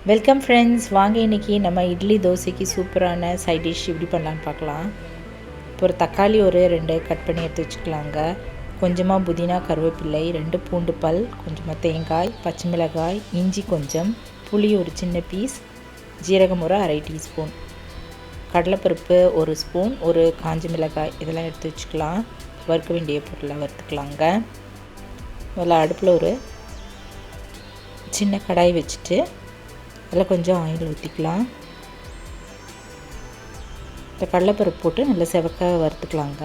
Welcome friends, வாங்க இன்றைக்கி நம்ம இட்லி தோசைக்கு சூப்பரான சைட் டிஷ் எப்படி பண்ணலான்னு பார்க்கலாம். இப்போ ஒரு தக்காளி ஒரு 2 கட் பண்ணி எடுத்து வச்சுக்கலாங்க. கொஞ்சமாக புதினா, கருவேப்பிலை, 2 பூண்டு பல், கொஞ்சமாக தேங்காய், பச்சை மிளகாய், இஞ்சி கொஞ்சம், புளி ஒரு சின்ன பீஸ், ஜீரகம் ஒரு 1/2 டீஸ்பூன், கடலைப்பருப்பு 1 ஸ்பூன், ஒரு காஞ்ச மிளகாய் இதெல்லாம் எடுத்து வச்சுக்கலாம். வறுக்க வேண்டிய பொருளை வறுத்துக்கலாங்க. முதல்ல அடுப்பில் ஒரு சின்ன கடாய் வச்சுட்டு அதில் கொஞ்சம் ஆயில் ஊற்றிக்கலாம். இந்த கடலைப்பருப்பு போட்டு நல்லா செவக்க வறுத்துக்கலாங்க.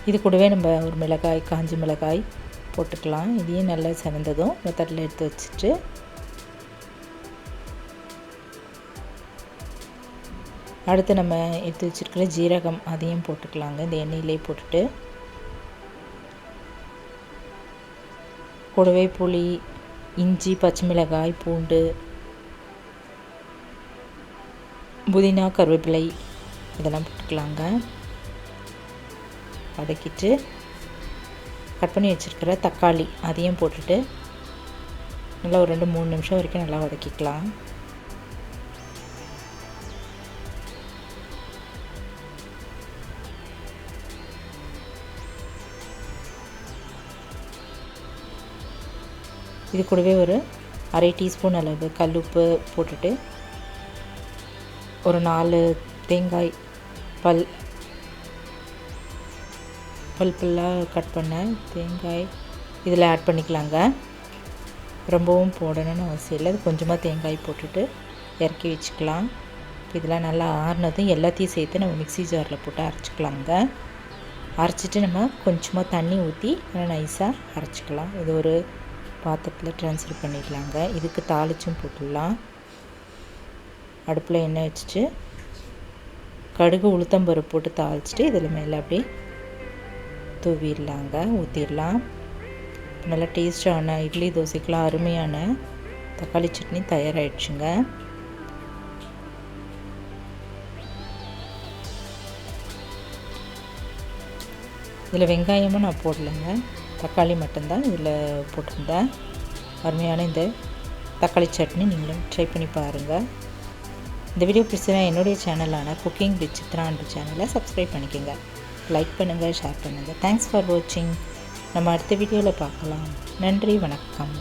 இது கூடவே நம்ம ஒரு மிளகாய், காஞ்ச மிளகாய் போட்டுக்கலாம். இதையும் நல்லா செவந்ததும் தட்டில் எடுத்து வச்சுட்டு அடுத்து நம்ம எடுத்து வச்சுருக்கிற ஜீரகம் அதையும் போட்டுக்கலாங்க. இந்த எண்ணெயிலே போட்டுட்டு கூடவே புளி, இஞ்சி, பச்சை மிளகாய், பூண்டு, புதினா, கருவேப்பிலை இதெல்லாம் போட்டுக்கலாங்க. வதக்கிட்டு கட் பண்ணி வச்சுருக்கிற தக்காளி அதையும் போட்டுட்டு நல்லா ஒரு 2-3 நிமிஷம் வரைக்கும் நல்லா வதக்கிக்கலாம். இது கூடவே ஒரு 1/2 டீஸ்பூன் அளவு கல்லுப்பு போட்டுட்டு ஒரு 4 தேங்காய் பல்லாக கட் பண்ண தேங்காய் இதில் ஆட் பண்ணிக்கலாங்க. ரொம்பவும் போடணும்னு அவசியம் இல்லை. அது கொஞ்சமாக தேங்காய் போட்டுட்டு இறக்கி வச்சுக்கலாம். இதெல்லாம் நல்லா ஆறுனதும் எல்லாத்தையும் சேர்த்து நம்ம மிக்ஸி ஜாரில் போட்டு அரைச்சிக்கலாங்க. அரைச்சிட்டு நம்ம கொஞ்சமாக தண்ணி ஊற்றி நல்லா நைஸாக அரைச்சிக்கலாம். இது ஒரு பாத்திரத்தில் ட்ரான்ஸ்ஃபர் பண்ணிக்கலாங்க. இதுக்கு தாளிச்சும் போட்டுடலாம். அடுப்பில் எண்ணெய் வச்சுட்டு கடுகு, உளுத்தம்பருப்பு போட்டு தாளிச்சிட்டு இதில் மேலே அப்படியே தூவிடலாங்க, ஊற்றிடலாம். நல்லா டேஸ்டான இட்லி தோசைக்கெலாம் அருமையான தக்காளி சட்னி தயாராகிடுச்சுங்க. இதில் வெங்காயமும் நான் போடலைங்க, தக்காளி மட்டும்தான் இதில் போட்டிருந்தேன். அருமையான இந்த தக்காளி சட்னி நீங்களும் ட்ரை பண்ணி பாருங்கள். இந்த வீடியோ பிடிச்சதுனா என்னுடைய சேனலான குக்கிங் வித் சித்ரான்ற சேனலை சப்ஸ்கிரைப் பண்ணிக்கோங்க. லைக் பண்ணுங்கள், ஷேர் பண்ணுங்கள். தேங்க்ஸ் ஃபார் வாட்சிங். நம்ம அடுத்த வீடியோவில் பார்க்கலாம். நன்றி, வணக்கம்.